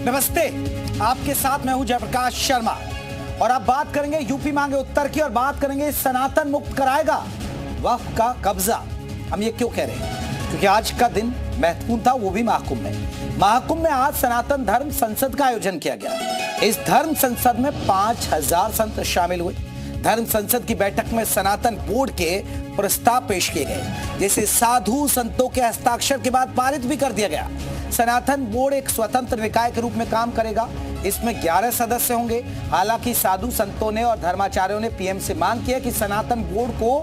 नमस्ते, आपके साथ मैं हूं जयप्रकाश शर्मा और अब बात करेंगे यूपी मांगे उत्तर की और बात करेंगे सनातन मुक्त कराएगा वक्फ का कब्जा। हम ये क्यों कह रहे हैं? क्योंकि आज का दिन महत्वपूर्ण था, वो भी महाकुंभ में। महाकुंभ में आज सनातन धर्म संसद का आयोजन किया गया। इस धर्म संसद में 5000 संत शामिल हुए। धर्म संसद की बैठक में सनातन बोर्ड के प्रस्ताव पेश किए गए, जिसे साधु संतों के हस्ताक्षर के बाद पारित भी कर दिया गया। सनातन बोर्ड एक स्वतंत्र निकाय के रूप में काम करेगा। इसमें 11 सदस्य होंगे। हालांकि साधु संतों ने और धर्माचार्यों ने पीएम से मांग की है कि सनातन बोर्ड को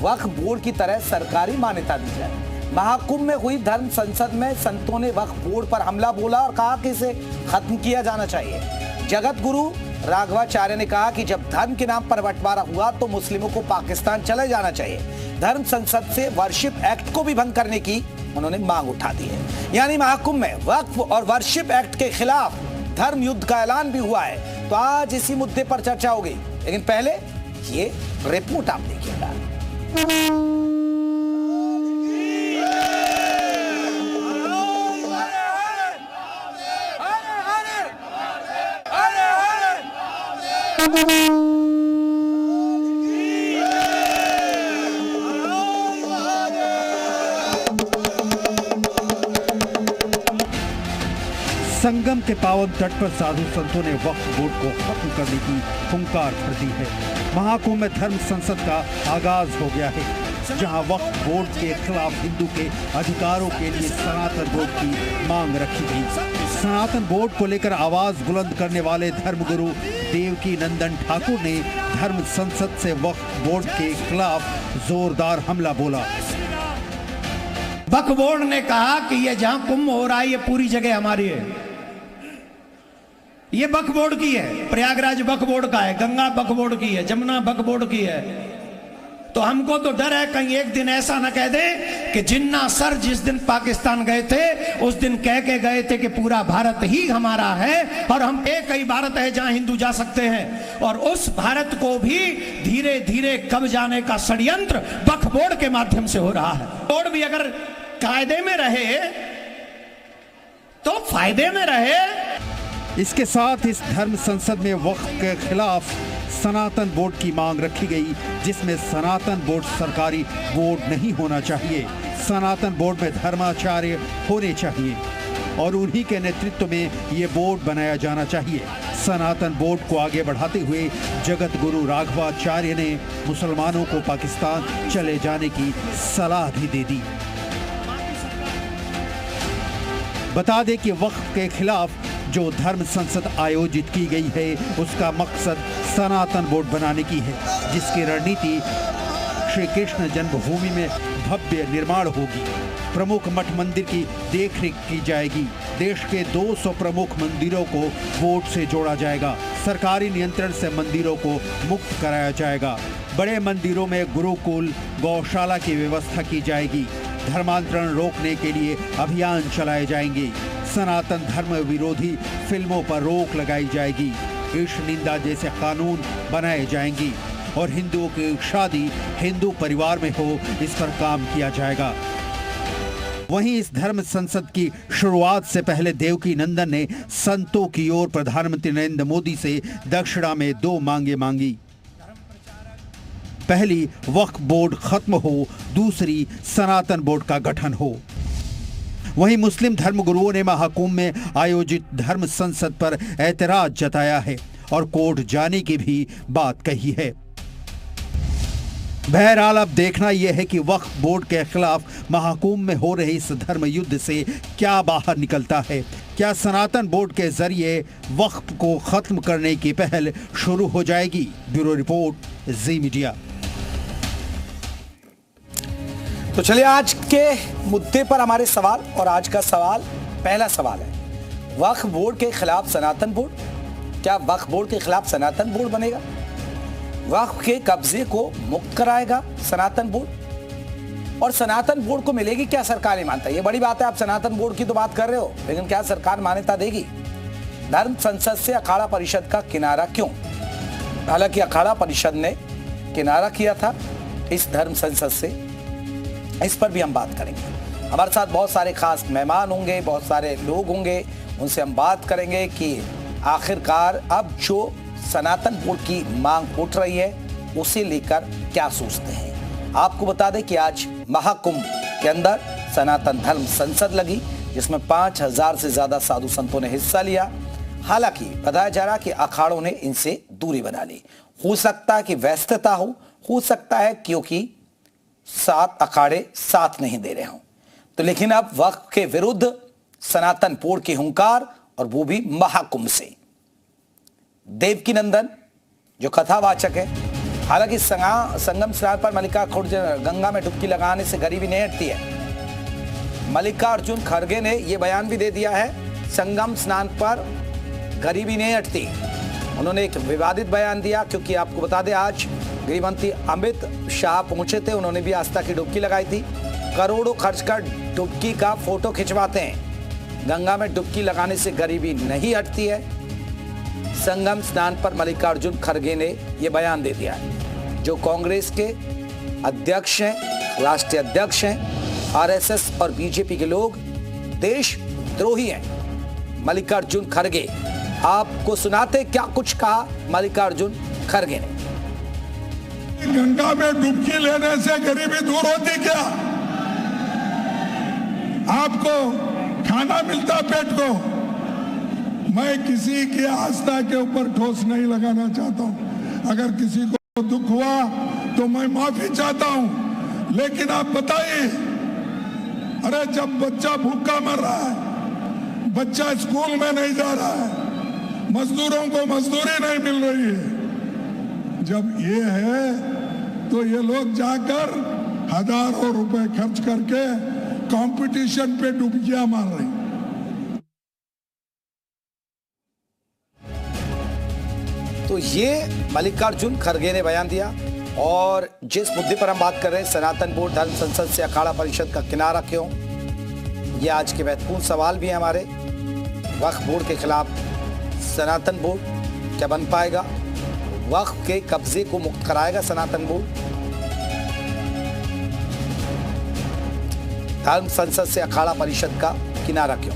वक्फ बोर्ड की तरह सरकारी मान्यता दी जाए। महाकुंभ में हुई धर्म संसद में संतों ने वक्फ बोर्ड पर हमला बोला और कहा कि इसे खत्म किया जाना चाहिए। जगत गुरु राघवाचार्य ने कहा कि जब धर्म के नाम पर बंटवारा हुआ तो मुस्लिमों को पाकिस्तान चले जाना चाहिए। धर्म संसद से वर्शिप एक्ट को भी भंग करने की उन्होंने मांग उठा दी है। यानी महाकुंभ में वक्फ और वर्शिप एक्ट के खिलाफ धर्म युद्ध का ऐलान भी हुआ है। तो आज इसी मुद्दे पर चर्चा होगी, लेकिन पहले ये रिपोर्ट आप देखिएगा। संगम के पावन तट पर साधु संतों ने वक्फ बोर्ड को खत्म करने की हुंकार भर दी है। महाकुंभ में धर्म संसद का आगाज हो गया है, जहां वक्फ बोर्ड के खिलाफ हिंदू के अधिकारों के लिए सनातन बोर्ड की मांग रखी गई। सनातन बोर्ड को लेकर आवाज बुलंद करने वाले धर्मगुरु देवकी नंदन ठाकुर ने धर्म संसद से वक्फ बोर्ड के खिलाफ जोरदार हमला बोला। वक्फ बोर्ड ने कहा कि ये जहां कुंभ हो रहा है ये पूरी जगह हमारी है, ये वक्फ बोर्ड की है। प्रयागराज वक्फ बोर्ड का है, गंगा वक्फ बोर्ड की है, जमुना वक्फ बोर्ड की है। तो हमको तो डर है कहीं एक दिन ऐसा न कह दे कि जिन्ना सर जिस दिन पाकिस्तान गए थे उस दिन कह के गए थे कि पूरा भारत ही हमारा है और हम एक ही भारत है जहां हिंदू जा सकते हैं, और उस भारत को भी धीरे धीरे कब जाने का षड्यंत्र वक्फ बोर्ड के माध्यम से हो रहा है। बोर्ड भी अगर कायदे में रहे तो फायदे में रहे। इसके साथ इस धर्म संसद में वक्फ के खिलाफ सनातन बोर्ड की मांग रखी गई, जिसमें सनातन बोर्ड सरकारी बोर्ड नहीं होना चाहिए। सनातन बोर्ड में धर्माचार्य होने चाहिए और उन्हीं के नेतृत्व में ये बोर्ड बनाया जाना चाहिए। सनातन बोर्ड को आगे बढ़ाते हुए जगत गुरु राघवाचार्य ने मुसलमानों को पाकिस्तान चले जाने की सलाह भी दे दी। बता दें कि वक्फ के खिलाफ जो धर्म संसद आयोजित की गई है उसका मकसद सनातन बोर्ड बनाने की है, जिसकी रणनीति श्री कृष्ण जन्मभूमि में भव्य निर्माण होगी। प्रमुख मठ मंदिर की देखरेख की जाएगी। देश के 200 प्रमुख मंदिरों को बोर्ड से जोड़ा जाएगा। सरकारी नियंत्रण से मंदिरों को मुक्त कराया जाएगा। बड़े मंदिरों में गुरुकुल गौशाला की व्यवस्था की जाएगी। धर्मांतरण रोकने के लिए अभियान चलाए जाएंगे। सनातन धर्म विरोधी फिल्मों पर रोक लगाई जाएगी। ईश निंदा जैसे कानून बनाए जाएंगे और हिंदुओं की शादी हिंदू परिवार में हो, इस पर काम किया जाएगा। वहीं इस धर्म संसद की शुरुआत से पहले देवकी नंदन ने संतों की ओर प्रधानमंत्री नरेंद्र मोदी से दक्षिणा में 2 मांगे मांगी। पहली, वक्फ बोर्ड खत्म हो, दूसरी सनातन बोर्ड का गठन हो। वहीं मुस्लिम धर्मगुरुओं ने महाकुंभ में आयोजित धर्म संसद पर ऐतराज जताया है और कोर्ट जाने की भी बात कही है। बहरहाल अब देखना यह है कि वक्फ बोर्ड के खिलाफ महाकुंभ में हो रहे इस धर्म युद्ध से क्या बाहर निकलता है। क्या सनातन बोर्ड के जरिए वक्फ को खत्म करने की पहल शुरू हो जाएगी? ब्यूरो रिपोर्ट, जी मीडिया। तो चलिए आज के मुद्दे पर हमारे सवाल, और आज का सवाल, पहला सवाल है, वक्फ बोर्ड के खिलाफ सनातन बोर्ड, क्या वक्फ बोर्ड के खिलाफ सनातन बोर्ड बनेगा? वक्फ के कब्जे को मुक्त कराएगा सनातन बोर्ड? और सनातन बोर्ड को मिलेगी क्या सरकारी मान्यता? ये बड़ी बात है, आप सनातन बोर्ड की तो बात कर रहे हो, लेकिन क्या सरकार मान्यता देगी? धर्म संसद से अखाड़ा परिषद का किनारा क्यों? हालांकि अखाड़ा परिषद ने किनारा किया था इस धर्म संसद से, इस पर भी हम बात करेंगे। हमारे साथ बहुत सारे खास मेहमान होंगे, बहुत सारे लोग होंगे उनसे हम बात करेंगे कि आखिरकार अब जो सनातन बोर्ड की मांग उठ रही है उसे लेकर क्या सोचते हैं। आपको बता दें कि आज महाकुंभ के अंदर सनातन धर्म संसद लगी, जिसमें 5000 से ज्यादा साधु संतों ने हिस्सा लिया। हालांकि बताया जा रहा कि अखाड़ों ने इनसे दूरी बना ली। हो सकता है कि व्यस्तता हो सकता है क्योंकि 7 अखाड़े साथ नहीं दे रहे हों। तो लेकिन अब वक्फ के विरुद्ध सनातन बोर्ड की हुंकार, और वो भी महाकुंभ से। देवकी नंदन जो कथावाचक है, हालांकि संगम स्नान पर मल्लिकार्जुन गंगा में डुबकी लगाने से गरीबी नहीं हटती है। मल्लिकार्जुन खड़गे ने यह बयान भी दे दिया है, संगम स्नान पर गरीबी नहीं हटती। उन्होंने एक विवादित बयान दिया क्योंकि आपको बता दें आज गृह मंत्री अमित शाह पहुंचे थे, उन्होंने भी आस्था की डुबकी लगाई थी। करोड़ों खर्च कर डुबकी का फोटो खिंचवाते हैं। गंगा में डुबकी लगाने से गरीबी नहीं हटती है। संगम स्नान पर मल्लिकार्जुन खड़गे ने यह बयान दे दिया है। जो कांग्रेस के अध्यक्ष हैं, राष्ट्रीय अध्यक्ष हैं, आरएसएस और बीजेपी के लोग देशद्रोही हैं। मल्लिकार्जुन खड़गे आपको सुनाते क्या कुछ कहा मल्लिकार्जुन खड़गे ने। गंगा में डुबकी लेने से गरीबी दूर होती क्या? आपको खाना मिलता पेट को? मैं किसी की आस्था के ऊपर ठोस नहीं लगाना चाहता हूं। अगर किसी को दुख हुआ तो मैं माफी चाहता हूं, लेकिन आप बताइए, अरे जब बच्चा भूखा मर रहा है, बच्चा स्कूल में नहीं जा रहा है, मजदूरों को मजदूरी नहीं मिल रही है, जब ये है तो ये लोग जाकर हजारों रुपए खर्च करके कंपटीशन पे डुबकियां मार रहे हैं। तो ये मल्लिकार्जुन खड़गे ने बयान दिया। और जिस मुद्दे पर हम बात कर रहे हैं, सनातन बोर्ड धर्म संसद से अखाड़ा परिषद का किनारा क्यों, ये आज के महत्वपूर्ण सवाल भी है हमारे। वक्फ बोर्ड के खिलाफ सनातन बोर्ड क्या बन पाएगा? वक्फ के कब्जे को मुक्त कराएगा सनातन बोर्ड? धर्म संसद से अखाड़ा परिषद का किनारा क्यों?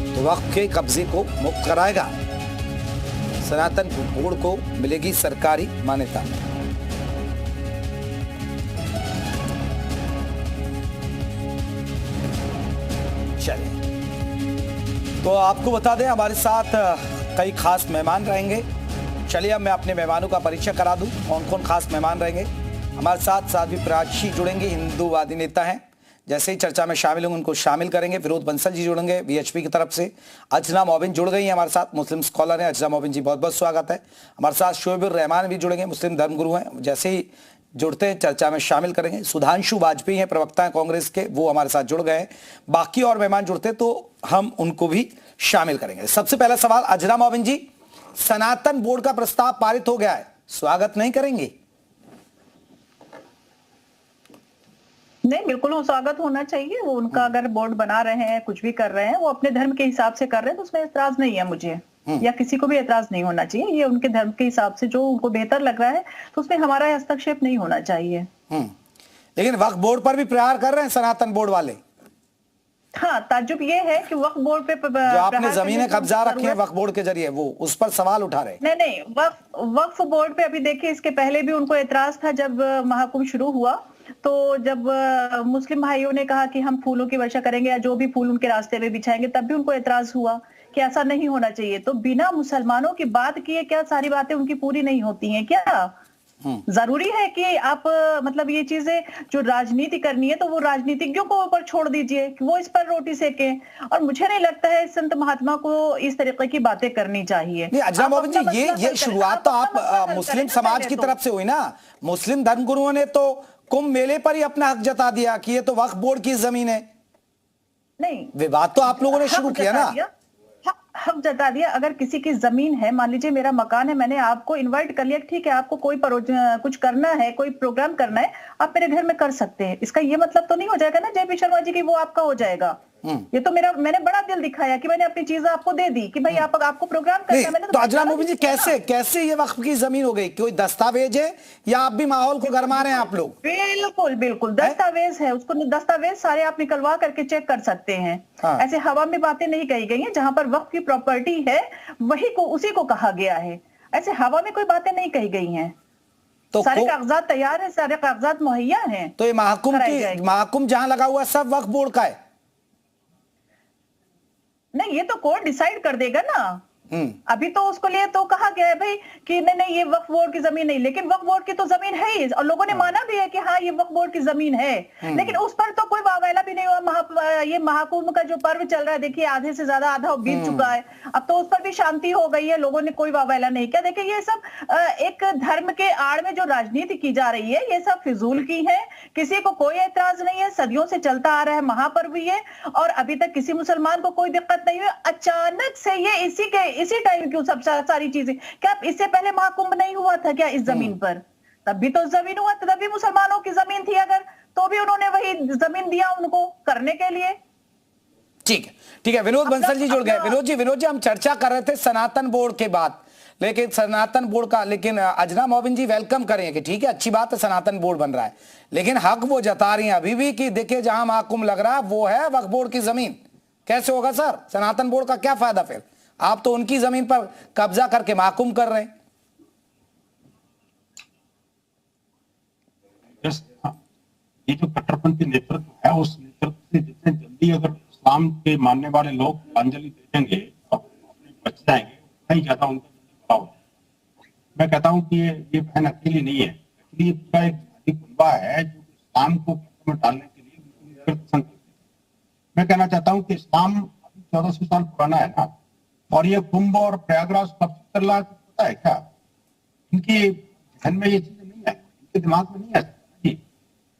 तो वक्फ के कब्जे को मुक्त कराएगा, सनातन बोर्ड को मिलेगी सरकारी मान्यता। चलिए, तो आपको बता दें हमारे साथ कई खास मेहमान रहेंगे। चलिए अब मैं अपने मेहमानों का परिचय करा दूं, कौन कौन खास मेहमान रहेंगे हमारे साथ। साध्वी प्राची जुड़ेंगे, हिंदूवादी नेता हैं। जैसे ही चर्चा में शामिल होंगे उनको शामिल करेंगे। विनोद बंसल जी जुड़ेंगे वीएचपी की तरफ से। अर्चना मोबिन जुड़ गई हैं हमारे साथ, मुस्लिम स्कॉलर हैं। अर्चना मोबिन जी बहुत बहुत स्वागत है। हमारे साथ शोएबुर रहमान भी जुड़ेंगे, मुस्लिम धर्मगुरु हैं। जैसे ही जुड़ते हैं चर्चा में शामिल करेंगे। सुधांशु वाजपेयी हैं, प्रवक्ता हैं कांग्रेस के, वो हमारे साथ जुड़ गए हैं। बाकी और मेहमान जुड़ते तो हम उनको भी शामिल करेंगे। सबसे पहला सवाल अर्चना मोबिन जी, सनातन बोर्ड का प्रस्ताव पारित हो गया है, स्वागत नहीं करेंगे? नहीं, बिल्कुल वो स्वागत होना चाहिए। वो उनका अगर बोर्ड बना रहे हैं, कुछ भी कर रहे हैं, वो अपने धर्म के हिसाब से कर रहे हैं, तो उसमें एतराज नहीं है मुझे, या किसी को भी एतराज नहीं होना चाहिए। ये उनके धर्म के हिसाब से जो उनको बेहतर लग रहा है, तो उसमें हमारा हस्तक्षेप नहीं होना चाहिए। लेकिन वक्फ बोर्ड पर भी प्रहार कर रहे हैं सनातन बोर्ड वाले। हाँ, ताज्जुब ये है कि वक्फ बोर्ड पे जो आपने जमीनें कब्जा रखी है वक्फ बोर्ड के जरिए, वो उस पर सवाल उठा रहे। नहीं, वक्फ बोर्ड पे अभी देखिए, इसके पहले भी उनको एतराज था। जब महाकुंभ शुरू हुआ तो जब मुस्लिम भाइयों ने कहा कि हम फूलों की वर्षा करेंगे या जो भी फूल उनके रास्ते में बिछाएंगे, तब भी उनको एतराज हुआ कि ऐसा नहीं होना चाहिए। तो बिना मुसलमानों की बात किए क्या सारी बातें उनकी पूरी नहीं होती हैं क्या? जरूरी है कि आप मतलब ये चीजें जो राजनीति करनी है तो वो राजनीतिज्ञों को ऊपर छोड़ दीजिए कि वो इस पर रोटी सेके। और मुझे नहीं लगता है संत महात्मा को इस तरीके की बातें करनी चाहिए। अर्चना मोबिन जी, ये शुरुआत तो आप मुस्लिम समाज की तरफ से हुई ना। मुस्लिम धर्मगुरुओं ने तो कुंभ मेले पर ही अपना हक जता दिया कि ये तो वक्फ बोर्ड की जमीन है। नहीं, विवाद तो आप लोगों ने शुरू किया ना। हक जता दिया। अगर किसी की जमीन है, मान लीजिए मेरा मकान है, मैंने आपको इनवाइट कर लिया, ठीक है, आपको कोई कुछ करना है, कोई प्रोग्राम करना है, आप मेरे घर में कर सकते हैं। इसका ये मतलब तो नहीं हो जाएगा ना जय पी शर्मा जी की वो आपका हो जाएगा। ये तो मैंने बड़ा दिल दिखाया कि मैंने अपनी चीजें आपको दे दी कि भाई आपको प्रोग्राम करना है। मैंने तो अजरा मोबिन जी कैसे ये वक्फ की जमीन हो गई? कोई दस्तावेज है या आप भी माहौल को गरमा रहे हैं आप लोग? बिल्कुल दस्तावेज है, उसको दस्तावेज सारे आप निकलवा करके चेक कर सकते हैं। ऐसे हवा में बातें नहीं कही गई हैं। जहां पर वक्फ की प्रॉपर्टी है उसी को कहा गया है। ऐसे हवा में कोई बातें नहीं कही गई हैं। तो सारे कागजात तैयार है, सारे कागजात मुहैया हैं। तो ये महाकुम जहां लगा हुआ सब वक्फ बोर्ड का है? नहीं, ये तो कोर्ट डिसाइड कर देगा ना। अभी तो उसको लिए तो कहा गया है भाई कि नहीं ये वक्फ बोर्ड की जमीन नहीं, लेकिन वक्फ बोर्ड की तो जमीन है ही और लोगों ने माना भी है कि हाँ ये वक्फ बोर्ड की जमीन है। लेकिन उस पर तो कोई वावैला भी नहीं हुआ। ये महाकुंभ का जो पर्व चल रहा है, देखिए आधे से ज्यादा आधा बीत चुका है। अब तो उस पर भी शांति हो गई है, लोगों ने कोई वावैला नहीं किया। देखिए ये सब एक धर्म के आड़ में जो राजनीति की जा रही है, ये सब फिजूल की है। किसी को कोई एतराज नहीं है, सदियों से चलता आ रहा है, महापर्व ये, और अभी तक किसी मुसलमान को कोई दिक्कत नहीं हुई। अचानक से ये इसी टाइम क्यों सब सारी चीजें? क्या इससे पहले महाकुंभ नहीं हुआ था क्या इस जमीन पर? तब भी तो जमीन हुआ, तब भी मुसलमानों की जमीन थी अगर, तो भी उन्होंने वही जमीन दिया उनको करने के लिए। ठीक है। विनोद बंसल जी जुड़ गए। विनोद जी हम चर्चा कर रहे थे सनातन बोर्ड के बाद, लेकिन सनातन बोर्ड का, लेकिन अजना मोबिन जी वेलकम करें कि ठीक है अच्छी बात है सनातन बोर्ड बन रहा है, लेकिन हक वो जता रही है अभी भी कि देखिए जहां महाकुंभ लग रहा है वो है वक्फ बोर्ड की जमीन। कैसे होगा सर? सनातन बोर्ड का क्या फायदा फिर? आप तो उनकी जमीन पर कब्जा करके महाकुंभ कर रहे हैं। ये जो कट्टरपंथी नेतृत्व है, उस नेतृत्व से जितने जल्दी अगर इस्लाम के मानने वाले लोग अंजलि देंगे और बच जाएंगे, नहीं ज्यादा उनका होगा। मैं कहता हूं कि ये बहन अकेली नहीं है, ये पूरा एक कुनबा है जो इस्लाम को में डालने के लिए। मैं कहना चाहता हूं कि इस्लाम 1400 साल पुराना है ना, और ये कुंभ और प्रयागराज कब से चल रहा है पता है क्या? इनके जहन में ये चीजें नहीं है, इनके दिमाग में नहीं है।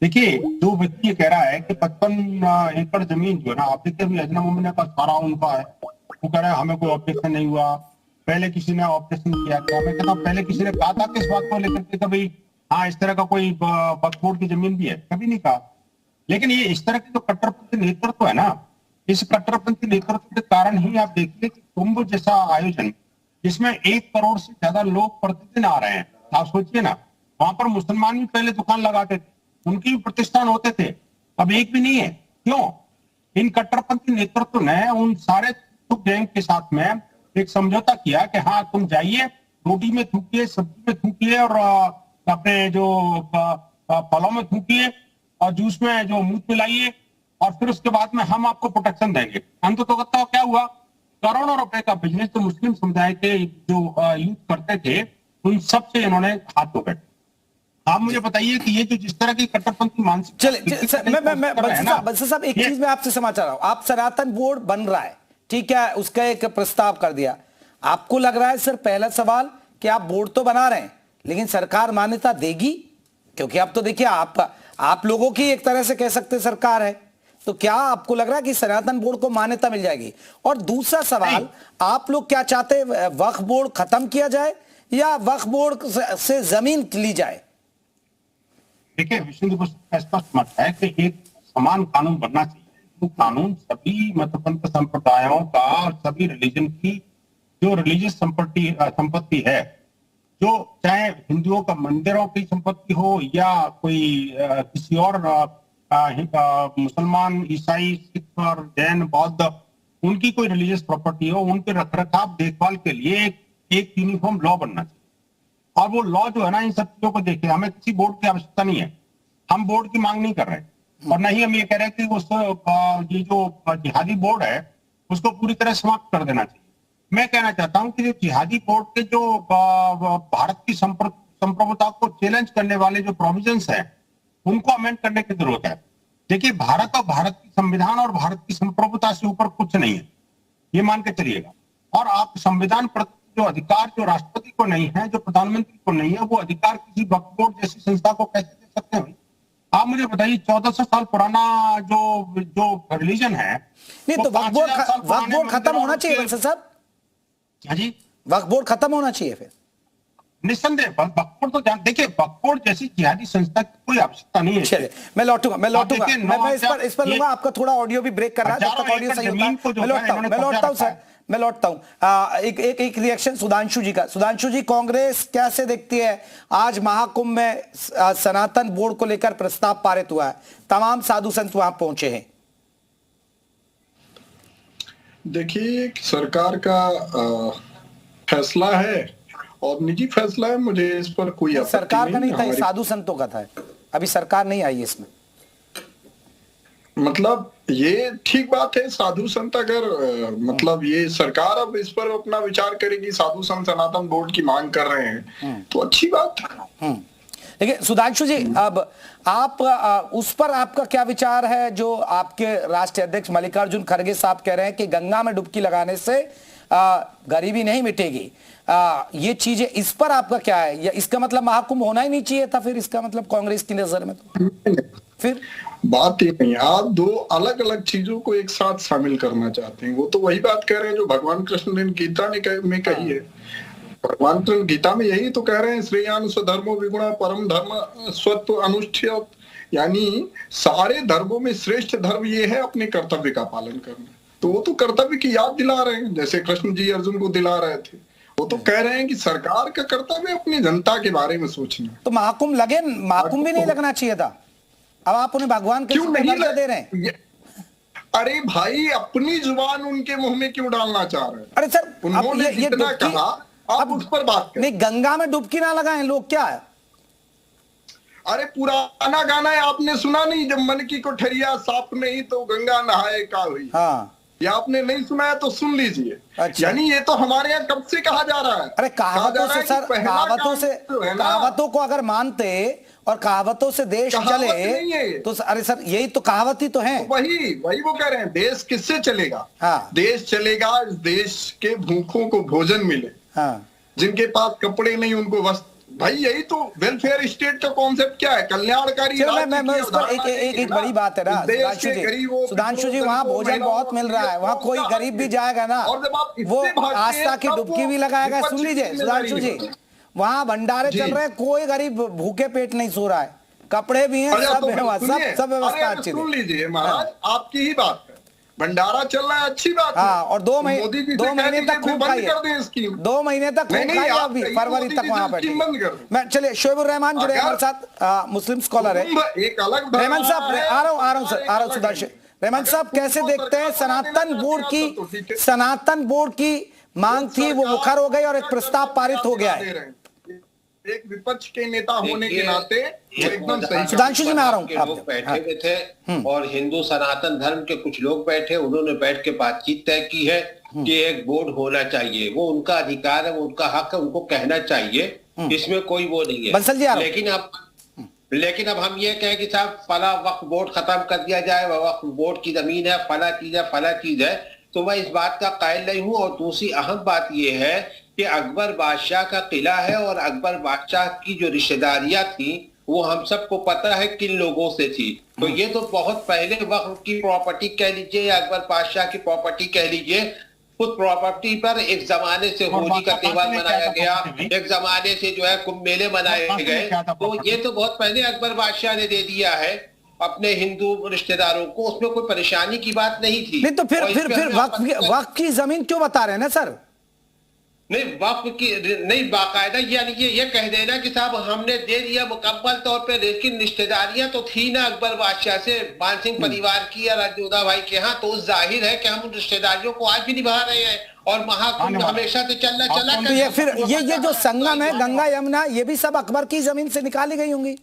देखिए जो व्यक्ति ये कह रहा है कि 55 एकड़ जमीन जो है ना, आप देखिए अभी अजना मोमिन का सारा उनका है, वो कह रहा है हमें कोई ऑब्जेक्शन नहीं हुआ, पहले किसी ने ऑब्जेक्शन किया क्या? मैं कहता हूँ पहले किसी ने कहा था कि इस बात को लेकर के कभी हाँ इस तरह का कोई वक्फ बोर्ड की जमीन भी है? कभी नहीं कहा। लेकिन ये इस तरह की जो कट्टरपंथी नेतृत्व है ना, इस कट्टरपंथी नेतृत्व के कारण ही आप देखिए कि कुंभ जैसा आयोजन जिसमें 1 करोड़ से ज्यादा लोग प्रतिदिन आ रहे हैं, आप सोचिए ना, वहां पर मुसलमान भी पहले दुकान लगाते थे, उनकी भी प्रतिष्ठान होते थे, अब एक भी नहीं है। क्यों? इन कट्टरपंथी नेतृत्व ने उन सारे गैंग के साथ में एक समझौता किया कि हाँ तुम जाइए, रोटी में थूकिए, सब्जी में थूकिए और अपने जो फलों में थूकिए और जूस में जो मूत मिलाइए, और फिर उसके बाद में हम आपको प्रोटेक्शन देंगे। अंततः क्या हुआ? करोड़ों रुपए का बिजनेस तो मुस्लिम समुदाय के जो यूथ करते थे उन सब से इन्होंने हाथ धो बैठे। आप मुझे बताइए कि ये जो जिस तरह की कट्टरपंथी मानसिक साहब एक चीज मैं आपसे समाचार रहा हूं, आप सनातन बोर्ड बन रहा है, ठीक है, उसका एक प्रस्ताव कर दिया, आपको लग रहा है सर पहला सवाल कि आप बोर्ड तो बना रहे हैं लेकिन सरकार मान्यता देगी? क्योंकि अब तो देखिए आप लोगों की एक तरह से कह सकते सरकार है, तो क्या आपको लग रहा है कि सनातन बोर्ड को मान्यता मिल जाएगी? और दूसरा सवाल, आप लोग क्या चाहते हैं, वक्फ बोर्ड खत्म किया जाए या वक्फ बोर्ड से जमीन ली जाए? देखिए विष्णु का स्पष्ट मत है कि एक समान कानून बनना चाहिए, तो कानून सभी मतपंथ संप्रदायों का और सभी रिलीजन की जो रिलीजियस संपत्ति है, जो चाहे हिंदुओं का मंदिरों की संपत्ति हो या कोई किसी और मुसलमान, ईसाई, सिख और जैन, बौद्ध, उनकी कोई रिलीजियस प्रॉपर्टी हो, उनके रखरखाव देखभाल के लिए एक यूनिफॉर्म लॉ बनना चाहिए। और वो लॉ जो है ना, इन सब चीजों को देखे, हमें किसी बोर्ड की आवश्यकता नहीं है, हम बोर्ड की मांग नहीं कर रहे, और नहीं हम ये कह रहे हैं कि ये जो जिहादी बोर्ड है उसको पूरी तरह समाप्त कर देना चाहिए। मैं कहना चाहता हूं कि जो जिहादी बोर्ड के जो भारत की संप्रभुता को चैलेंज करने वाले जो प्रोविजंस हैं उनको अमेंड करने की जरूरत है। देखिए भारत और भारत की संविधान और भारत की संप्रभुता से ऊपर कुछ नहीं है, ये मान के चलिएगा। और आप संविधान प्रति जो अधिकार जो राष्ट्रपति को नहीं है, जो प्रधानमंत्री को नहीं है, वो अधिकार किसी वक्फ बोर्ड जैसी संस्था को कैसे दे सकते हैं? आप मुझे बताइए 1400 साल पुराना जो रिलीजन है, नहीं तो वक्फ बोर्ड खत्म होना चाहिए वंसल साहब। हाँ जी, वक्फ बोर्ड खत्म होना चाहिए फिर। निस्संदेह वक्फ बोर्ड तो देखिए, वक्फ बोर्ड जैसी जिहादी संस्था की कोई आवश्यकता नहीं है। चलिए मैं लौटूंगा देखिए, मैं इस पर लूंगा, आपका थोड़ा ऑडियो भी ब्रेक कर रहा है, जब तक ऑडियो सही होता है मैं लौटता हूं सर, मैं लौटता हूं। एक रिएक्शन सुधांशु जी का। सुधांशु जी, कांग्रेस कैसे देखती है आज महाकुंभ में सनातन बोर्ड को लेकर प्रस्ताव पारित हुआ है, तमाम साधु संत वहां पहुंचे हैं? देखिए, सरकार का फैसला है और निजी फैसला है, मुझे इस पर कोई आपत्ति सरकार का नहीं था, हमारी... साधु संतों का था, अभी सरकार नहीं आई इसमें। मतलब ये ठीक बात है, साधु संत अगर मतलब ये सरकार अब इस पर अपना विचार करेगी, साधु संत सनातन बोर्ड की मांग कर रहे हैं तो अच्छी बात है। देखिए सुधांशु जी, अब आप उस पर आपका क्या विचार है जो आपके राष्ट्रीय अध्यक्ष मल्लिकार्जुन खड़गे साहब कह रहे हैं कि गंगा में डुबकी लगाने से गरीबी नहीं मिटेगी, ये चीजें, इस पर आपका क्या है? या इसका मतलब महाकुंभ होना ही नहीं चाहिए था फिर, इसका मतलब कांग्रेस की नजर में? तो फिर बात ये नहीं, आप दो अलग अलग चीजों को एक साथ शामिल करना चाहते हैं। वो तो वही बात कह रहे हैं जो भगवान कृष्ण ने गीता में कही है। भगवान कृष्ण गीता में यही तो कह रहे हैं, श्रेयान स्वधर्मो विगुणा परम धर्म स्वत्व अनुष्ठेय, यानी सारे धर्मों में श्रेष्ठ धर्म ये है अपने कर्तव्य का पालन करना। तो वो तो कर्तव्य की याद दिला रहे हैं, जैसे कृष्ण जी अर्जुन को दिला रहे थे। वो तो कह रहे हैं कि सरकार का कर्तव्य अपनी जनता के बारे में सोचना। तो महाकुंभ लगे, महाकुंभ भी नहीं लगना चाहिए था, अब आप उन्हें भगवान के क्यों नहीं दे रहे हैं? अरे भाई, अपनी जुबान उनके मुंह में क्यों डालना चाह रहे हैं? अरे सर, उन्होंने जितना कहा आप उस पर बात करें। नहीं, गंगा में डुबकी ना लगाएं लोग, क्या है? अरे पुराना गाना है, आपने सुना नहीं, जब मन की कोठरिया साफ नहीं तो गंगा नहाए का हुई। हाँ, ये आपने नहीं सुना है तो सुन लीजिए। अच्छा। यानी ये तो हमारे यहाँ कब से कहा जा रहा है। अरे कहावतों से सर, कहावतों को अगर मानते और कहावतों से देश चले तो अरे सर, यही तो कहावत ही तो है। वही वो कह रहे हैं, देश किससे चलेगा? हाँ। देश चलेगा इस देश के भूखों को भोजन मिले, हाँ। जिनके पास कपड़े नहीं उनको वस्त्र। भाई यही तो वेलफेयर स्टेट का कॉन्सेप्ट क्या है, कल्याणकारी। मैं इस पर एक बड़ी बात है ना सुधांशु जी, वहाँ भोजन बहुत मिल रहा है, वहाँ कोई गरीब भी जाएगा ना वो आस्था की डुबकी भी लगाएगा। सुन लीजिए सुधांशु जी, वहाँ भंडारे चल रहे हैं, कोई गरीब भूखे पेट नहीं सो रहा है, कपड़े भी हैं, सब व्यवस्था अच्छी। सुन लीजिए महाराज, आपकी ही बात है, भंडारा चल रहा है, अच्छी बात है। हाँ, और 2 महीने तक खूब खाइए, 2 महीने तक खूब खाइए, अभी फरवरी तक वहाँ बैठे। मैं चलिए, शोएबुर रहमान जुड़े हमारे साथ, मुस्लिम स्कॉलर है। एक अलग रहमान साहब, आ रहा हूँ सर, सुधांशु। रहमान साहब, कैसे देखते हैं सनातन बोर्ड की मांग थी, वो मुखर हो गई और एक प्रस्ताव पारित हो गया है? एक विपक्ष के नेता होने के नाते एकदम सही। सुधांशु जी, मैं आ रहा हूँ। लोग बैठे हुए थे और हिंदू सनातन धर्म के कुछ लोग बैठे, उन्होंने बैठ के बातचीत तय की है कि एक बोर्ड होना चाहिए। वो उनका अधिकार है, वो उनका हक है, उनको कहना चाहिए, इसमें कोई वो नहीं है। बंसल जी, लेकिन अब हम ये कहें कि साहब फला वक्फ बोर्ड खत्म कर दिया जाए, वक्फ बोर्ड की जमीन है, फला चीज है, तो मैं इस बात का कायल नहीं हूं। और दूसरी अहम बात यह है कि अकबर बादशाह का किला है और अकबर बादशाह की जो रिश्तेदारियां थी वो हम सबको पता है किन लोगों से थी। तो ये तो बहुत पहले वक्त की प्रॉपर्टी कह लीजिए या अकबर बादशाह की प्रॉपर्टी कह लीजिए, उस प्रॉपर्टी पर एक जमाने से होली का त्योहार मनाया गया, एक जमाने से जो है कुंभ मेले मनाए गए। तो ये तो बहुत पहले अकबर बादशाह ने दे दिया है अपने हिंदू रिश्तेदारों को, उसमें कोई परेशानी की बात नहीं थी। नहीं तो फिर वक्त की जमीन क्यों बता रहे हैं ना सर? नहीं, वक्फ की नहीं, बाकायदा यानी ये कह देना कि साहब हमने दे दिया मुकम्मल तौर पे, लेकिन रिश्तेदारियां तो थी ना अकबर बादशाह से, मान सिंह परिवार की या राजोदा भाई के यहाँ, तो जाहिर है कि हम उन रिश्तेदारियों को आज भी निभा रहे हैं और महाकुंभ हमेशा से चला। तो ये फिर ये जो संगम है गंगा यमुना, ये भी सब अकबर की जमीन से निकाली गई होंगी?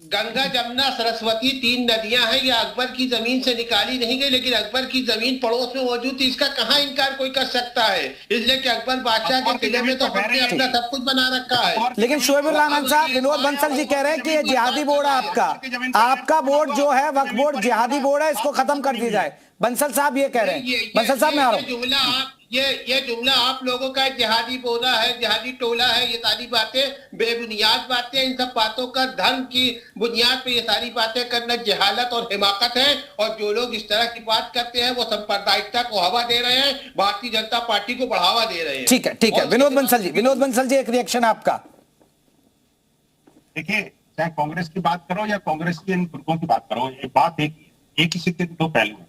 गंगा जमुना सरस्वती 3 नदियां हैं, ये अकबर की जमीन से निकाली नहीं गई, लेकिन अकबर की जमीन पड़ोस में मौजूद थी, इसका कहां इनकार कोई कर सकता है? इसलिए कि अकबर बादशाह के किले में तो हमने अपना सब कुछ बना रखा है। लेकिन शोएबुर रहमान साहब, विनोद बंसल जी कह रहे हैं कि ये जिहादी बोर्ड है आपका बोर्ड जो है वक्फ बोर्ड जिहादी बोर्ड है, इसको खत्म कर दिया जाए। बंसल साहब ये कह रहे हैं। बंसल साहब, मैं आ रहा हूँ। ये जुमला आप लोगों का जिहादी बोला है, जिहादी टोला है, ये सारी बातें बेबुनियाद बातें। इन सब बातों का धर्म की बुनियाद पे ये सारी बातें करना जहालत और हिमाकत है। और जो लोग इस तरह की बात करते हैं वो सांप्रदायिकता को हवा दे रहे हैं, भारतीय जनता पार्टी को बढ़ावा दे रहे हैं। ठीक है। विनोद बंसल जी एक रिएक्शन आपका। देखिए, चाहे कांग्रेस की बात करो या कांग्रेस के इन ग्रुपों की बात करो, ये बात एक ही सिक्के के दो पहलू है।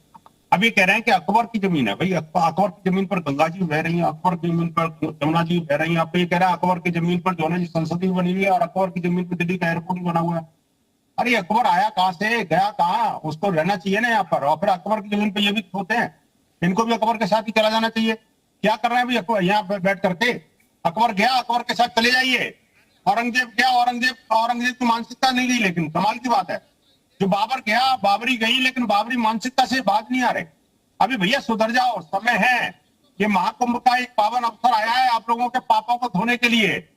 अब ये कह रहे हैं कि अकबर की जमीन है, भाई अकबर की जमीन पर गंगा जी बह रही है, अकबर की जमीन पर यमुना जी बह रही है। आप ये कह रहे हैं अकबर की जमीन पर जो है संसद भी बनी हुई है और अकबर की जमीन पर दिल्ली का एयरपोर्ट भी बना हुआ है। अरे अकबर आया कहां से, गया कहां, उसको रहना चाहिए ना यहाँ पर। और फिर अकबर की जमीन पर ये भी होते हैं, इनको भी अकबर के साथ ही चला जाना चाहिए। क्या कर रहे हैं भाई अकबर यहाँ बैठ करके? अकबर गया, अकबर के साथ चले जाइए। औरंगजेब गया, औरंगजेब की मानसिकता नहीं गई, लेकिन कमाल की बात है जो बाबर गया, बाबरी गई, लेकिन बाबरी मानसिकता से बात नहीं आ रहे। अभी भैया सुधर जाओ, समय है। ये महाकुंभ का एक पावन अवसर आया है आप लोगों के पापों को धोने के लिए।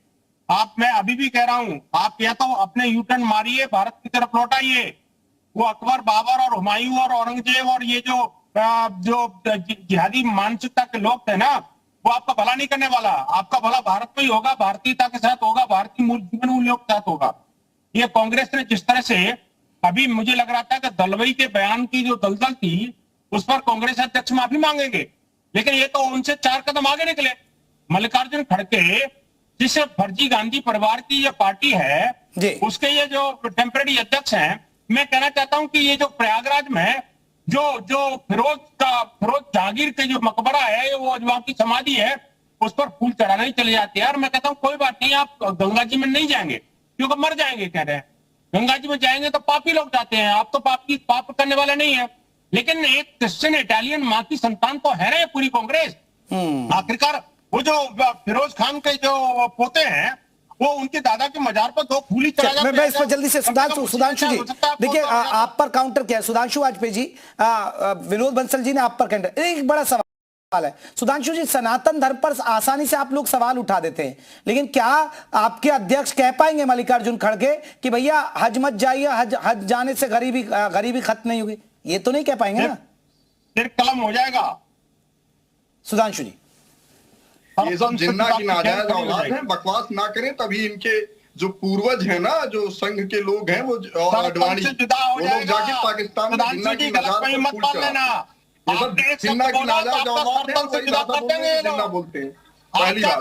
मैं अभी भी कह रहा हूं, आप या तो अपने यूटर्न मारिए, भारत की तरफ लौट आइए। वो अकबर, बाबर और हुमायूं और औरंगजेब और ये जो जिहादी मानसिकता के लोग थे ना, वो आपका भला नहीं करने वाला। आपका भला भारत में ही होगा, भारतीयता के साथ होगा, भारतीय जीवन मूल्यों के साथ होगा। ये कांग्रेस ने जिस तरह से, अभी मुझे लग रहा था कि दलवई के बयान की जो दलदल थी उस पर कांग्रेस अध्यक्ष माफी मांगेंगे, लेकिन ये तो उनसे 4 कदम आगे निकले। मल्लिकार्जुन खड़गे, जिस फर्जी गांधी परिवार की ये पार्टी है, उसके ये जो टेम्परेरी अध्यक्ष हैं, मैं कहना चाहता हूं कि ये जो प्रयागराज में जो फिरोज जहांगीर के जो मकबरा है, वो वहां की समाधि है, उस पर फूल चढ़ाने ही चले जाते हैं। यार मैं कहता हूँ कोई बात नहीं, आप गंगा जी में नहीं जाएंगे क्योंकि मर जाएंगे, कह रहे हैं गंगा जी में जाएंगे तो पापी लोग जाते हैं, आप तो पाप करने वाले नहीं है। लेकिन एक क्रिश्चियन इटालियन माँ की संतान तो है ना पूरी कांग्रेस। आखिरकार वो जो फिरोज खान के जो पोते हैं, वो उनके दादा के मजार पर 2 फूल ही चढ़ा जाते हैं। मैं इस पर जल्दी से सुधांशु जी, देखिए आप पर काउंटर क्या है सुधांशु वाजपेयी जी, विनोद बंसल जी ने आप पर काउंटर, एक बड़ा सवाल है सुधांशु जी। सनातन धर्म पर आसानी से आप लोग सवाल उठा देते हैं, लेकिन क्या आपके अध्यक्ष कह पाएंगे मल्लिकार्जुन खड़गे कि भैया हज मत जाइए, हज जाने से गरीबी खत्म नहीं होगी? ये तो नहीं कह पाएंगे ना, फिर कलम हो जाएगा। सुधांशु जी, ये सब जिन्ना की नाजायज औलाद है, बकवास ना करें। तभी इनके जो पूर्वज हैं ना, जो संघ के लोग हैं, वो अडवाणी, वो लोग जाके पाकिस्तान में जिन्ना की नाजायज पर फूट चढ़ा। ये सब जिन्ना की नाजायज औलाद है, वही दादा बोलते हैं, जिन्ना बोलते हैं। पहली बात,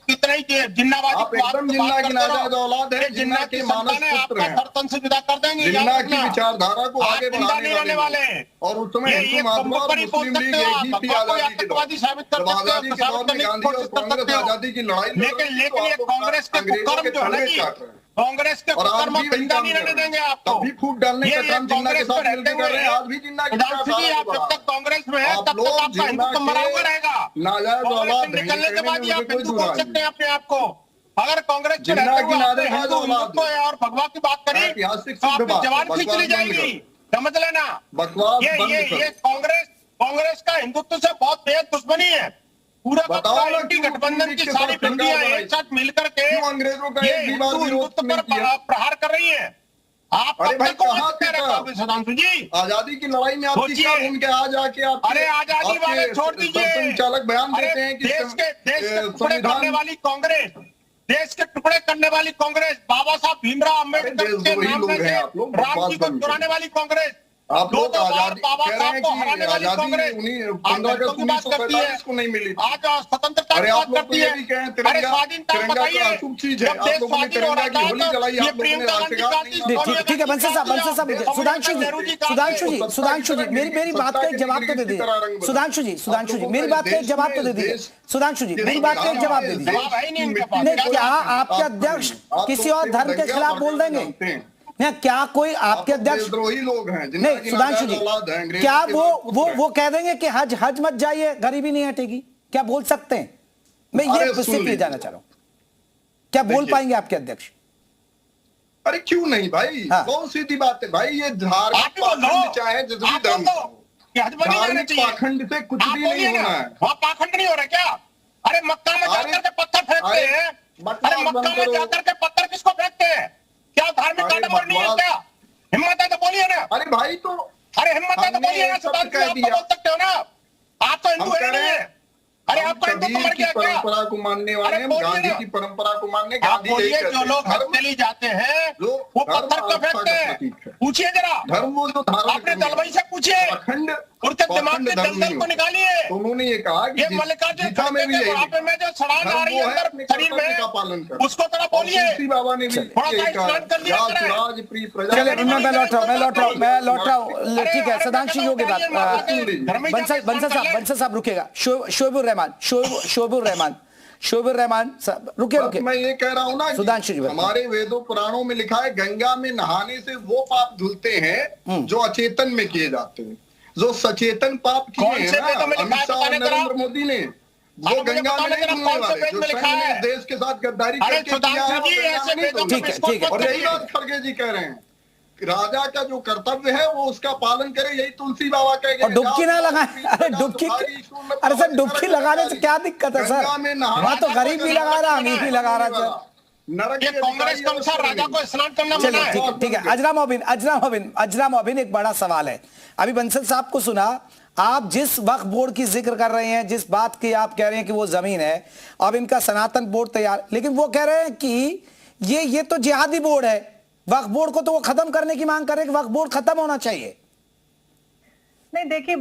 कितना ही जिन्नाबाजी, आप एकदम जिन्ना की नाजायज औलाद है, जिन्ना के मानस पुत्र हैं, धरतन से जुदा कर देंगे, जिन्ना की विचारधारा को आगे बढ़ाने वाले हैं। और उस समय हिंदू महात्मा और मुस्लिम लीग एक ही थी आजादी के दौर। जब आजादी के दौर में गांधी और कांग्रेस आजादी की लड़ाई लड़ रही थी, तो आप कांग्रेस के अंग्रेजों के तलवे चाट रहे हैं। कांग्रेस के और आज भी वही काम कर रहे हैं, तब भी फूट डालने का काम जिन्ना के साथ मिलकर कर रहे हैं। आज भी जिन्ना की जब तक कांग्रेस में है तब तक आपका हिंदुत्व मरा हुआ रहेगा। नाजायज औलाद निकलने के बाद ही आप हिंदू बोल सकते हैं अपने आप को। अगर कांग्रेस में जिन्ना की नाजायज हिंदुत्व और भगवा की बात करें तो आपकी जवान खींच ली जाएगी, समझ लेना। ये कांग्रेस का हिंदुत्व से बहुत बेहद दुश्मनी है। पूरा गठबंधन की सारी भिंडियां एक साथ मिलकर के अंग्रेजों का ये हिंदुत्व पर प्रहार कर रही है। आप सुधांशु जी, आजादी की लड़ाई में आपकी क्या भूमिका? आ जाके आप, अरे आजादी वाले छोड़ दीजिए, संचालक बयान देते हैं कि देश के टुकड़े करने वाली कांग्रेस, देश के टुकड़े करने वाली कांग्रेस, बाबा साहब भीमराव अम्बेडकर के नाम में राम जी को चुराने वाली कांग्रेस, आप लोग आजादी बाबा कह रहे साहब हैं को कि हराने वाली कांग्रेस 15 अगस्त 1947 को नहीं मिली। आज स्वतंत्रता की बात करती है। अरे स्वाधीनता बताइए, अशुभ चीज है। जब आप देश लोगों ने स्वाधीन हो रहा तिरंगा की होली जलाई, था, ये आप लोगों ने प्रियंका गांधी राष्ट्रगान नहीं, ठीक है बंसल साहब सुधांशु जी मेरी बात का एक जवाब तो दे दीजिए। सुधांशु जी मेरी बात का एक जवाब तो दे दीजिए। सुधांशु जी मेरी बात का एक जवाब दे दीजिए। क्या आपके अध्यक्ष किसी और धर्म के खिलाफ बोल देंगे? क्या कोई आपके अध्यक्ष द्रोही लोग हैं? नहीं सुधांशु जी, क्या वो कह देंगे कि हज मत जाइए, गरीबी नहीं हटेगी? क्या बोल सकते हैं? मैं ये सिर्फ जानना चाह रहा हूं, क्या बोल पाएंगे आपके अध्यक्ष? अरे क्यों नहीं भाई, बहुत सीधी बात है भाई। ये धार्मिक पाखंड चाहे जिस भी धर्म, धार्मिक पाखंड से कुछ भी नहीं होना है। वहां पाखंड नहीं हो रहा क्या? अरे मक्का में जाकर के पत्थर फेंकते हैं, अरे मक्का में जाकर के पत्थर किसको फेंकते हैं? क्या धार्मिक काटामोड़ नहीं है क्या? हिम्मत है तो बोलिए ना। अरे भाई तो अरे हिम्मत है तो बोलिए ना, सुधांशु आप तो बोल सकते हो ना, आप तो हिंदू है नहीं है। अरे आपका हिंदू कबीर मर की गया क्या? परंपरा को मानने वाले अरे हम, बोलिए गांधी ना। की परंपरा को मानने, आप गांधी यही बोलिए, कहते जो हैं, लोग धर्म हथेली जाते हैं जो वो धर्म पत्थर को आस्था फेंकते का हैं। प्रतीक है। पूछिए जरा, धर्म वो जो धारण अपने करने दलबई से पूछिए, पाखंड उनके दिमाग पाखंड के धर्म दलदल नहीं को होता। निकालिए। तो उन्होंने ये कहा कि ये मल्लिकार्जुन गीता में भी खड़गे के यही बुढ़ापे में जो सड़ान आ रही है धर्म वो है अंदर अपने शरीर कर्तव्य का में, पालन करना। उसको थोड़ा और बोलिए। तुलसी बाबा ने भी थोड़ा सा यही कहा, स्नान कर लिया जात करें। राज प्रिय प्रजा। चलिए मैं लौट रहा हूँ ठीक है। अरे सदांशी अरे योगी बात धर्म ही बंसल साहब रुकेगा। शोएबुर रहमान साहब रुके बस मैं ये कह रहा हूँ ना सुधांशु जी कि हमारे वेदों पुराणों में लिखा है, गंगा में नहाने से वो पाप धुलते हैं जो अचेतन में किए जाते हैं। जो सचेतन पाप किए कौन हैं से ना वेदों में लिखा अमित है? शाह और बताने जरा। नरेंद्र मोदी ने, अरे वो मुझे गंगा में बताने नहीं जरा धुलने कौन से वाले। वेद जो में लिखा संघ ने है? देश के साथ गद्दारी अरे करके किया है, सुधांशु वो जी, गंगा ऐसे में नहीं वेदों धुलने में ठीक है। और यही बात खड़गे जी कह रहे हैं, राजा का जो कर्तव्य है वो उसका पालन करे, यही तुलसी बाबा कह गए। और डुबकी ना लगाए। अरे डुबकी, अरे सर डुबकी लगाने से क्या दिक्कत है सर? वहाँ तो गरीब भी लगा रहा, अमीर भी लगा रहा सर। नरक ये कांग्रेस के अनुसार राजा को स्नान करना मना चलिए है। ठीक है। अजरा मोबिन एक बड़ा सवाल है। अभी बंसल साहब को सुना, आप जिस वक्फ बोर्ड की जिक्र कर रहे हैं, जिस बात की आप कह रहे हैं कि वो जमीन है, अब इनका सनातन बोर्ड तैयार, लेकिन वो कह रहे हैं कि ये तो जिहादी बोर्ड है। वक्फ बोर्ड को तो वो खत्म करने की मांग कर रहे हैं कि वक्फ बोर्ड खत्म होना चाहिए। नहीं देखिए,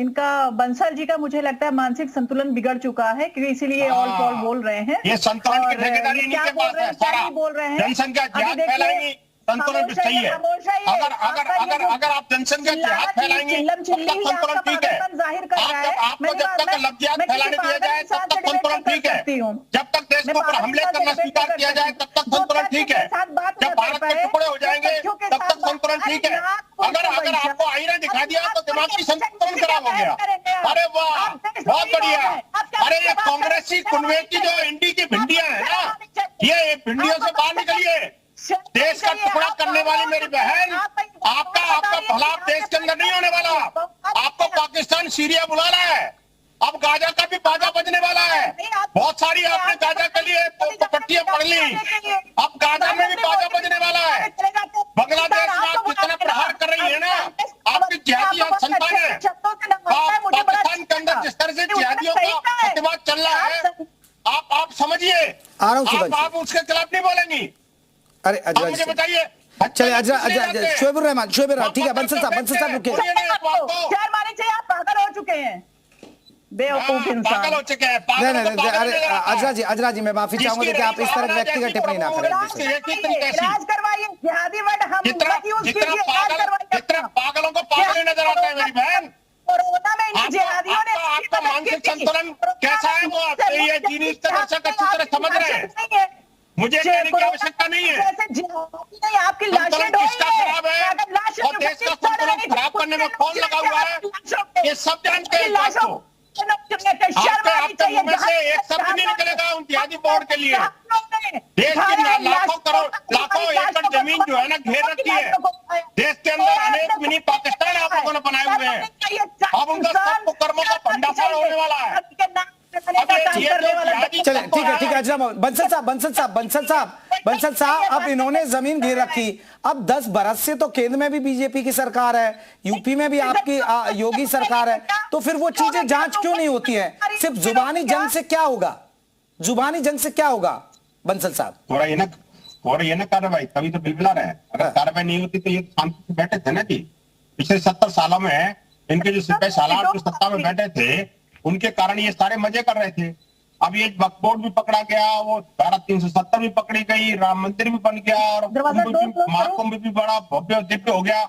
इनका बंसल जी का मुझे लगता है मानसिक संतुलन बिगड़ चुका है, क्योंकि इसीलिए ऑल फॉल बोल रहे हैं। ये संतुलन की और ठेकेदारी ये इन्हीं क्या के बोल पास रहे है हैं, क्या सारा। नहीं बोल रहे हैं। जनसंख्या अभी जिहाद देखिए, फैलाएंगी, संतुलन खामोश सही है। खामोश है ये। अगर आप जनसंख्या जिहाद फैलाएंगे तब तक संतुलन ठीक है। आपको जब तक लफ्जियात फैलाने दिया जाए तब तक संतुलन ठीक है। जब तक देश के ऊपर हमले करना स्वीकार किया जाए तब तक संतुलन ठीक है। जब भारत के टुकड़े हो जाएंगे तब तक संतुलन ठीक है। अगर आपको आईना दिखा दिया तो दिमाग की संतुलन खराब हो गया। अरे वाह, बहुत बढ़िया। अरे ये कांग्रेसी कुनवे की जो इंडी की भिंडियां है ना, ये भिंडियों से बाहर निकलिए। देश का टुकड़ा करने वाली मेरी बहन, आपका भला देश के अंदर नहीं होने वाला। आपको पाकिस्तान सीरिया बुला रहा है। अब गाजा का भी बाजा बजने वाला है। बहुत सारी आपने गाजा के लिए पट्टियां पढ़ ली, अब गाजा में भी बाजा बजने वाला है। बांग्लादेश में आप जितना प्रहार कर रही है ना, आपकी जिहादी संतान है। पाकिस्तान के अंदर जिस तरह से जिहादियों का अतिवाद चल रहा है, आप समझिए, आप उसके खिलाफ नहीं बोलेंगी। अरे मुझे बताइए। चलिए अजरा शोएबुर रहमान ठीक है। बंसल साहब रुकिए। शहर माने चाहिए, आप पागल हो चुके हैं, बेवकूफ इंसान। पागल हो चुके हैं। नहीं अरे अजरा जी मैं माफी चाहूंगा कि आप इस तरह व्यक्तिगत टिप्पणी ना करें। इलाज करवाइए, जिहादी वर्ड हम जितना पागलों को पागल नजर आता है मेरी बहन। कोरोना में इन जिहादियों ने आपका मानसिक संतुलन कैसा है वो आप ये चीनी दर्शक अच्छी तरह समझ रहे हैं। मुझे कहने की आवश्यकता नहीं है। आपकी लाशें किसका खराब है और देश का संतुलन खराब करने में कौन लगा हुआ है, ये सब जानते हैं। आपके मुंह में से एक शब्द नहीं निकलेगा उन जिहादी बोर्ड के लिए। देश की लाखों एकड़ जमीन जो है ना घेर रखी है। देश के अंदर अनेक मिनी पाकिस्तान आप लोगों ने बनाए हुए हैं। अब उनका सब कर्मों का भंडाफोड़ होने वाला है। चले ठीक है अजरा बंसल साहब अब इन्होंने जमीन घेर रखी। अब 10 बरस से तो केंद्र में भी बीजेपी की सरकार है, यूपी में भी आपकी योगी सरकार है, तो फिर वो चीजें जांच क्यों नहीं होती है? सिर्फ जुबानी जंग से क्या होगा बंसल साहब? थोड़ा ये ना कार्रवाई, तभी तो बिलबिला रहे हैं। अगर कार्रवाई नहीं होती तो ये शांति से बैठे थे ना जी। पिछले 70 सालों में इनके जो सिपाही सालार जो सत्ता में बैठे थे, उनके कारण ये सारे मजे कर रहे थे। अब ये वक्फ बोर्ड भी पकड़ा गया, वो धारा 370 भी पकड़ी गई, राम मंदिर भी बन गया और महाकुंभ भी बड़ा भव्य दिव्य हो गया।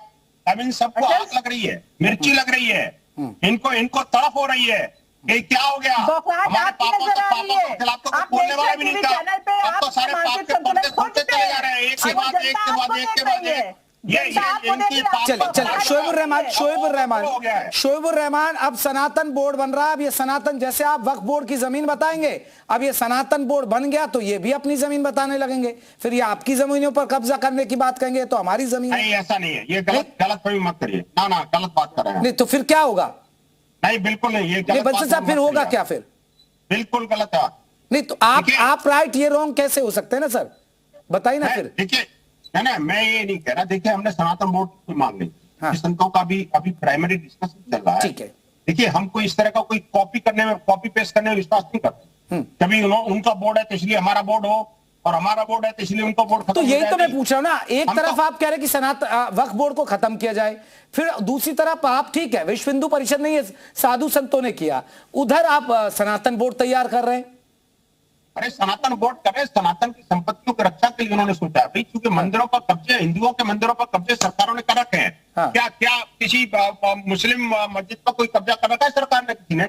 अब इन सबको आग लग रही है, मिर्ची लग रही है, इनको तड़प हो रही है कि क्या हो गया। हमारे पापों के खिलाफ तो बोलने वाला भी नहीं था। अब तो सारे पाप के पर्दे खुलते चले जा रहे हैं, एक के बाद एक। चले शोएबुर रहमान अब सनातन बोर्ड बन रहा है। अब ये सनातन, जैसे आप वक्फ बोर्ड की जमीन बताएंगे, अब ये सनातन बोर्ड बन गया तो ये भी अपनी जमीन बताने लगेंगे। फिर ये आपकी जमीनों पर कब्जा करने की बात कहेंगे तो हमारी जमीन। नहीं, ऐसा नहीं है, ये गलत मत करिए। ना गलत बात कर रहे हैं। नहीं तो फिर क्या होगा? नहीं, बिल्कुल नहीं, ये बंसल साहब फिर होगा क्या? फिर बिल्कुल गलत है। नहीं तो आप राइट, ये रॉन्ग कैसे हो सकते हैं ना सर, बताइए ना। फिर देखिए ना, मैं ये नहीं कह रहा। देखिए, हमने सनातन बोर्ड की मांग ली, संतों का भी अभी प्राइमरी डिस्कशन चल रहा है। ठीक है, देखिए हमको इस तरह का कोई कॉपी पेस्ट करने में विश्वास नहीं करते। कभी उनका बोर्ड है तो इसलिए हमारा बोर्ड हो, और हमारा बोर्ड है तो इसलिए उनका बोर्ड खत्म तो हो यही जाए। तो मैं पूछ रहा हूं ना, एक हम तरफ तो- आप कह रहे हैं कि वक्फ बोर्ड को खत्म किया जाए, फिर दूसरी तरफ आप ठीक है विश्व हिंदू परिषद ने ये साधु संतों ने किया, उधर आप सनातन बोर्ड तैयार कर रहे हैं। अरे सनातन बोर्ड कर रहे, सनातन की संपत्तियों की रक्षा के लिए उन्होंने सोचा भाई, क्योंकि मंदिरों पर कब्जे, हिंदुओं के मंदिरों पर कब्जे सरकारों ने कर रखे हैं। हाँ। क्या किसी मुस्लिम मस्जिद पर कोई कब्जा कर रखा है सरकार ने? किसी ने?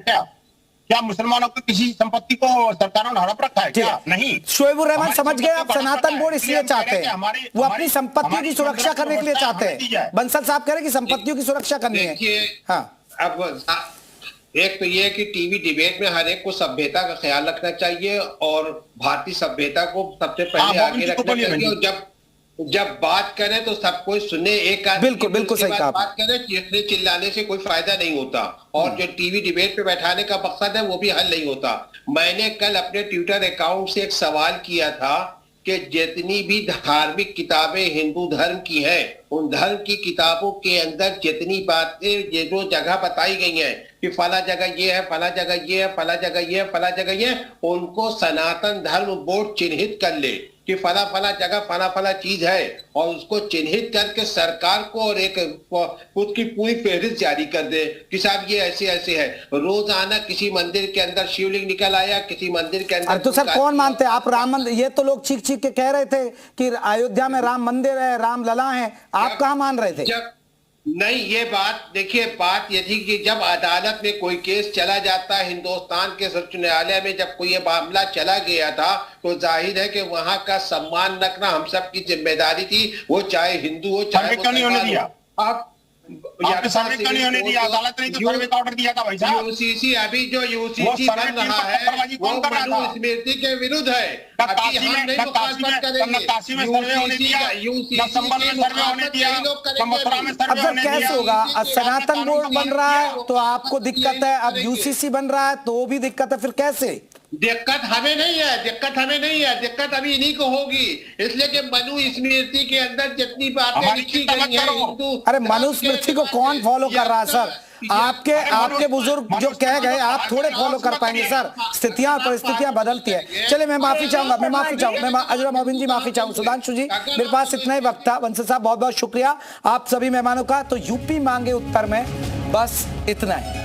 क्या मुसलमानों की किसी संपत्ति को सरकारों ने हड़प रखा है? क्या नहीं। शोएबुर रहमान हमारी समझ गए आप, संपत्ति को सनातन हड़प बोर्ड रखा है, इसलिए हम कह रहे चाहते कि हैं, वो अपनी संपत्तियों की सुरक्षा करने के लिए चाहते हैं। बंसल साहब कह रहे हैं कि संपत्तियों की सुरक्षा करनी है। देखिए, हाँ, अब एक तो ये है कि टीवी डिबेट में हर एक को सभ्यता का ख्याल रखना चाहिए और भारतीय सभ्यता को सबसे पहले आगे रखना चाहिए, और जब बात करें तो सब कोई सुने, एक आदमी बिल्कुल सही कहा। बात करें, चीखने चिल्लाने से कोई फायदा नहीं होता, और जो टीवी डिबेट पे बैठाने का मकसद है वो भी हल नहीं होता। मैंने कल अपने ट्विटर अकाउंट से एक सवाल किया था कि जितनी भी धार्मिक किताबें हिंदू धर्म की हैं, उन धर्म की किताबों के अंदर जितनी बातें, ये जो जगह बताई गई हैं कि फला जगह ये है, फला जगह ये है, फला जगह ये है, फला जगह ये है, उनको सनातन धर्म बोर्ड चिन्हित कर ले कि फला फला जगह फला फला चीज है, और उसको चिन्हित करके सरकार को और एक उसकी पूरी फहरिस्त जारी कर दे कि साहब ये ऐसे ऐसे है। रोजाना किसी मंदिर के अंदर शिवलिंग निकल आया, किसी मंदिर के अंदर। अरे तो सर कौन मानते हैं आप राम मंदिर? ये तो लोग चीख के कह रहे थे कि अयोध्या में राम मंदिर है, राम लला है, आप कहां मान रहे थे? नहीं, ये बात देखिए, बात ये थी कि जब अदालत में कोई केस चला जाता है, हिंदुस्तान के सर्वोच्च न्यायालय में जब कोई ये मामला चला गया था, तो जाहिर है कि वहां का सम्मान रखना हम सब की जिम्मेदारी थी, वो चाहे हिंदू हो चाहे क्यों नहीं होने दिया? आपने सर्वे क्यों नहीं होने दिया? अदालत ने तो सर्वे का ऑर्डर दिया था भाई साहब। यूसीसी अभी जो यूसीसी बन रहा है वो मनु स्मृति के विरुद्ध है। अभी हम नहीं मुखालफत करेंगे। काशी में सर्वे होने दिया, संबल में सर्वे होने दिया, मथुरा में सर्वे अब होने दिया। कैसे होगा? सनातन बोर्ड बन रहा है तो आपको दिक्कत है, अब यूसीसी बन रहा है तो भी दिक्कत है, फिर कैसे? दिक्कत हमें नहीं है, दिक्कत अभी इन्हीं को होगी, इसलिए कि मनु स्मृति के अंदर जितनी बातें लिखी गई है हिंदू। अरे मनु स्मृति को कौन फॉलो कर रहा है सर? आपके बुजुर्ग जो कह गए आप थोड़े फॉलो कर पाएंगे सर, स्थितियां और परिस्थितियां बदलती है। चलिए मैं माफी चाहूंगा, मैं अजरा मोबिन जी माफी चाहूंगा। सुधांशु जी मेरे पास इतना ही वक्त था। बंसल साहब बहुत बहुत शुक्रिया आप सभी मेहमानों का। तो यूपी मांगे उत्तर में बस इतना ही।